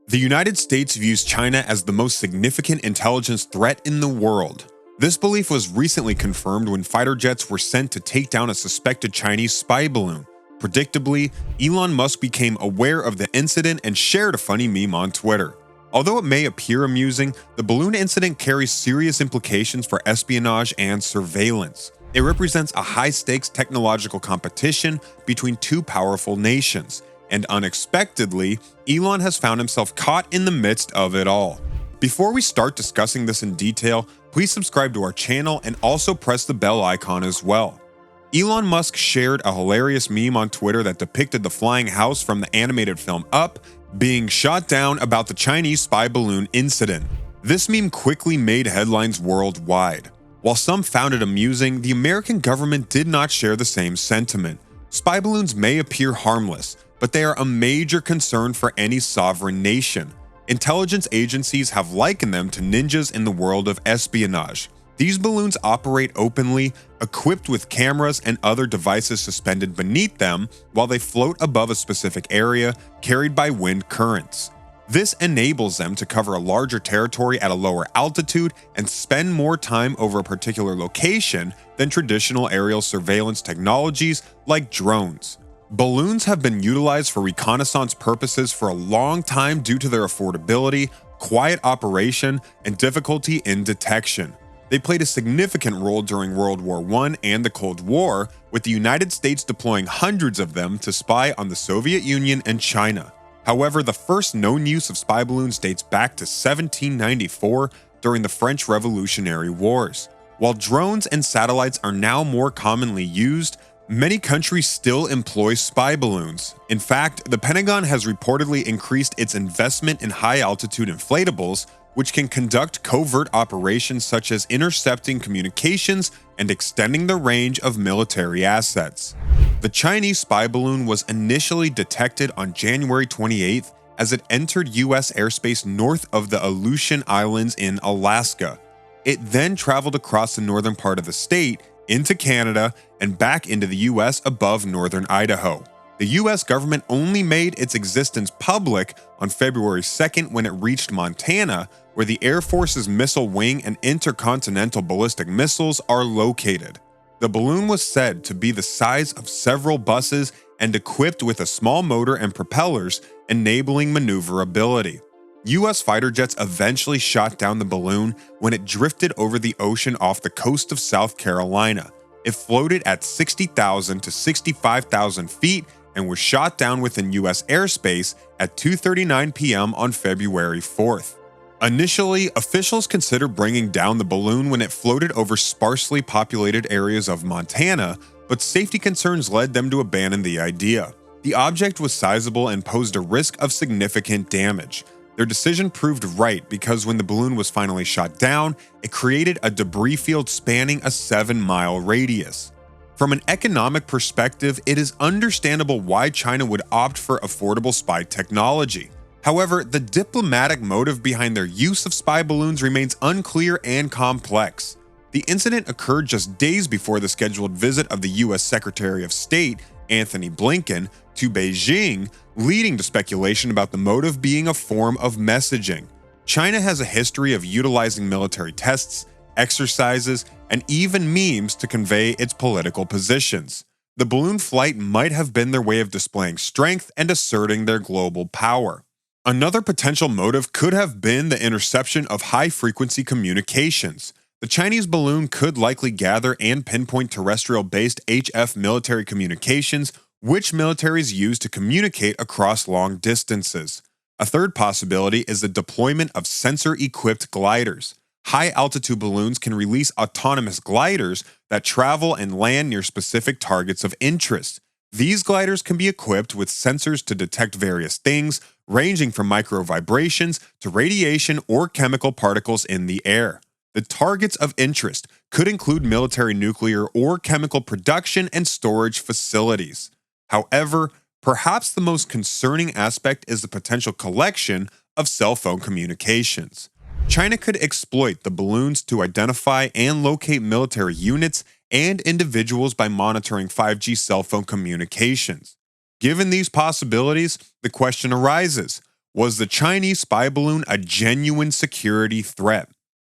The United States views China as the most significant intelligence threat in the world. This belief was recently confirmed when fighter jets were sent to take down a suspected Chinese spy balloon. Predictably, Elon Musk became aware of the incident and shared a funny meme on Twitter. Although it may appear amusing, the balloon incident carries serious implications for espionage and surveillance. It represents a high-stakes technological competition between two powerful nations. And unexpectedly, Elon has found himself caught in the midst of it all. Before we start discussing this in detail, please subscribe to our channel and also press the bell icon as well. Elon Musk shared a hilarious meme on Twitter that depicted the flying house from the animated film Up being shot down about the Chinese spy balloon incident. This meme quickly made headlines worldwide. While some found it amusing, the American government did not share the same sentiment. Spy balloons may appear harmless, but they are a major concern for any sovereign nation. Intelligence agencies have likened them to ninjas in the world of espionage. These balloons operate openly, equipped with cameras and other devices suspended beneath them while they float above a specific area, carried by wind currents. This enables them to cover a larger territory at a lower altitude and spend more time over a particular location than traditional aerial surveillance technologies like drones. Balloons have been utilized for reconnaissance purposes for a long time due to their affordability, quiet operation, and difficulty in detection. They played a significant role during World War I and the Cold War, with the United States deploying hundreds of them to spy on the Soviet Union and China. However, the first known use of spy balloons dates back to 1794 during the French Revolutionary Wars. While drones and satellites are now more commonly used, many countries still employ spy balloons. In fact, the Pentagon has reportedly increased its investment in high-altitude inflatables, which can conduct covert operations such as intercepting communications and extending the range of military assets. The Chinese spy balloon was initially detected on January 28th as it entered U.S. airspace north of the Aleutian Islands in Alaska. It then traveled across the northern part of the state, into Canada, and back into the US above northern Idaho. The US government only made its existence public on February 2nd when it reached Montana, where the Air Force's missile wing and intercontinental ballistic missiles are located. The balloon was said to be the size of several buses and equipped with a small motor and propellers, enabling maneuverability. US fighter jets eventually shot down the balloon when it drifted over the ocean off the coast of South Carolina. It floated at 60,000 to 65,000 feet and was shot down within US airspace at 2:39 p.m. on February 4th. Initially, officials considered bringing down the balloon when it floated over sparsely populated areas of Montana, but safety concerns led them to abandon the idea. The object was sizable and posed a risk of significant damage. Their decision proved right because when the balloon was finally shot down, it created a debris field spanning a 7-mile radius. From an economic perspective, it is understandable why China would opt for affordable spy technology. However, the diplomatic motive behind their use of spy balloons remains unclear and complex. The incident occurred just days before the scheduled visit of the US Secretary of State, Anthony Blinken, to Beijing, leading to speculation about the motive being a form of messaging. China has a history of utilizing military tests, exercises, and even memes to convey its political positions. The balloon flight might have been their way of displaying strength and asserting their global power. Another potential motive could have been the interception of high-frequency communications. The Chinese balloon could likely gather and pinpoint terrestrial-based HF military communications, which militaries use to communicate across long distances. A third possibility is the deployment of sensor-equipped gliders. High-altitude balloons can release autonomous gliders that travel and land near specific targets of interest. These gliders can be equipped with sensors to detect various things, ranging from micro vibrations to radiation or chemical particles in the air. The targets of interest could include military nuclear or chemical production and storage facilities. However, perhaps the most concerning aspect is the potential collection of cell phone communications. China could exploit the balloons to identify and locate military units and individuals by monitoring 5G cell phone communications. Given these possibilities, the question arises, Was the Chinese spy balloon a genuine security threat?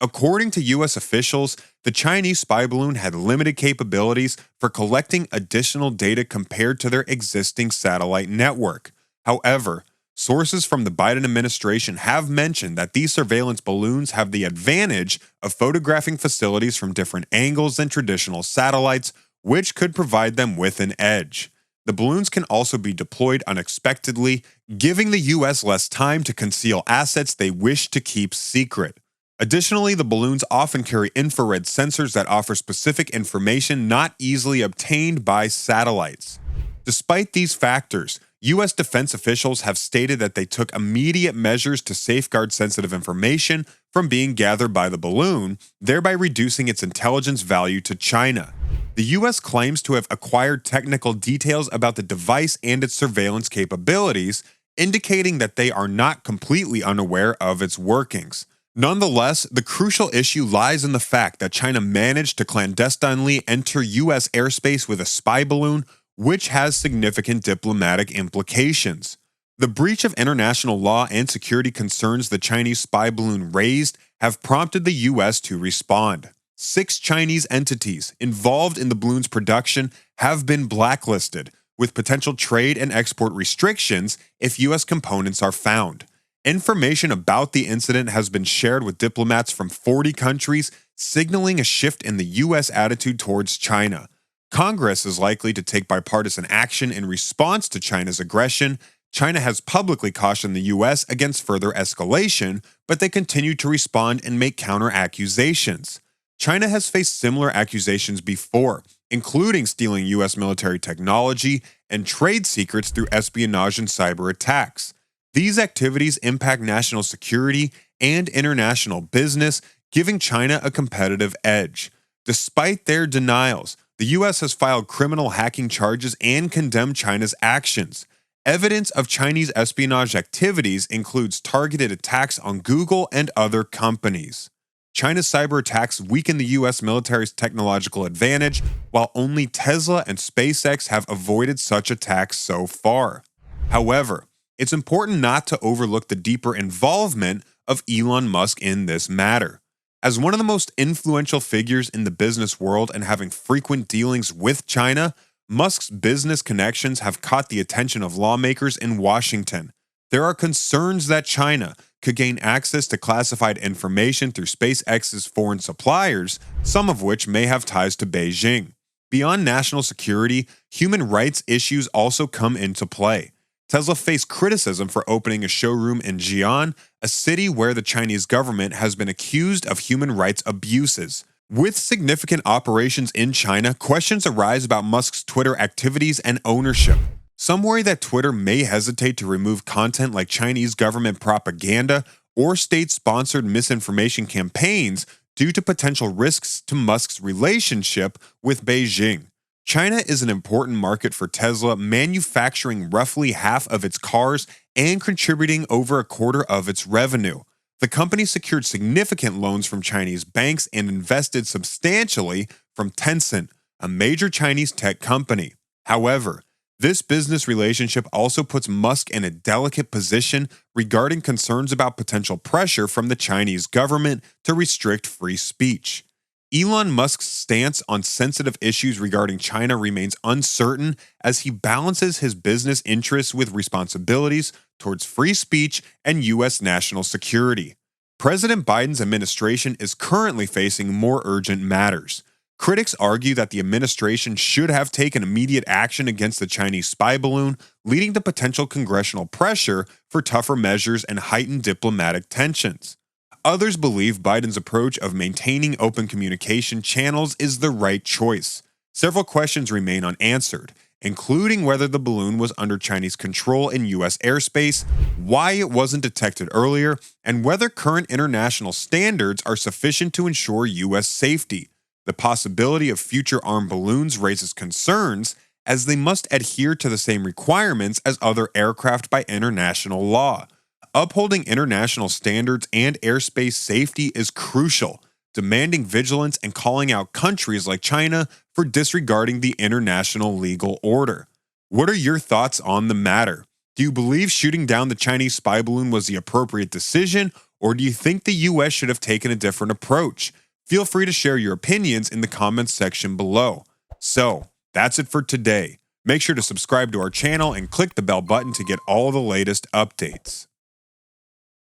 According to US officials, the Chinese spy balloon had limited capabilities for collecting additional data compared to their existing satellite network. However, sources from the Biden administration have mentioned that these surveillance balloons have the advantage of photographing facilities from different angles than traditional satellites, which could provide them with an edge. The balloons can also be deployed unexpectedly, giving the US less time to conceal assets they wish to keep secret. Additionally, the balloons often carry infrared sensors that offer specific information not easily obtained by satellites. Despite these factors, US defense officials have stated that they took immediate measures to safeguard sensitive information from being gathered by the balloon, thereby reducing its intelligence value to China. The US claims to have acquired technical details about the device and its surveillance capabilities, indicating that they are not completely unaware of its workings. Nonetheless, the crucial issue lies in the fact that China managed to clandestinely enter US airspace with a spy balloon, which has significant diplomatic implications. The breach of international law and security concerns the Chinese spy balloon raised have prompted the US to respond. 6 Chinese entities involved in the balloon's production have been blacklisted, with potential trade and export restrictions if US components are found. Information about the incident has been shared with diplomats from 40 countries, signaling a shift in the US attitude towards China. Congress is likely to take bipartisan action in response to China's aggression. China has publicly cautioned the US against further escalation, but they continue to respond and make counter-accusations. China has faced similar accusations before, including stealing US military technology and trade secrets through espionage and cyber attacks. These activities impact national security and international business, giving China a competitive edge. Despite their denials, the US has filed criminal hacking charges and condemned China's actions. Evidence of Chinese espionage activities includes targeted attacks on Google and other companies. China's cyber attacks weaken the US military's technological advantage, while only Tesla and SpaceX have avoided such attacks so far. However, it's important not to overlook the deeper involvement of Elon Musk in this matter. As one of the most influential figures in the business world and having frequent dealings with China, Musk's business connections have caught the attention of lawmakers in Washington. There are concerns that China could gain access to classified information through SpaceX's foreign suppliers, some of which may have ties to Beijing. Beyond national security, human rights issues also come into play. Tesla faced criticism for opening a showroom in Xi'an, a city where the Chinese government has been accused of human rights abuses. With significant operations in China, questions arise about Musk's Twitter activities and ownership. Some worry that Twitter may hesitate to remove content like Chinese government propaganda or state-sponsored misinformation campaigns due to potential risks to Musk's relationship with Beijing. China is an important market for Tesla, manufacturing roughly half of its cars and contributing over a quarter of its revenue. The company secured significant loans from Chinese banks and invested substantially from Tencent, a major Chinese tech company. However, this business relationship also puts Musk in a delicate position regarding concerns about potential pressure from the Chinese government to restrict free speech. Elon Musk's stance on sensitive issues regarding China remains uncertain as he balances his business interests with responsibilities towards free speech and U.S. national security. President Biden's administration is currently facing more urgent matters. Critics argue that the administration should have taken immediate action against the Chinese spy balloon, leading to potential congressional pressure for tougher measures and heightened diplomatic tensions. Others believe Biden's approach of maintaining open communication channels is the right choice. Several questions remain unanswered, including whether the balloon was under Chinese control in U.S. airspace, why it wasn't detected earlier, and whether current international standards are sufficient to ensure U.S. safety. The possibility of future armed balloons raises concerns, as they must adhere to the same requirements as other aircraft by international law. Upholding international standards and airspace safety is crucial, demanding vigilance and calling out countries like China for disregarding the international legal order. What are your thoughts on the matter? Do you believe shooting down the Chinese spy balloon was the appropriate decision, or do you think the US should have taken a different approach? Feel free to share your opinions in the comments section below. So, that's it for today. Make sure to subscribe to our channel and click the bell button to get all the latest updates.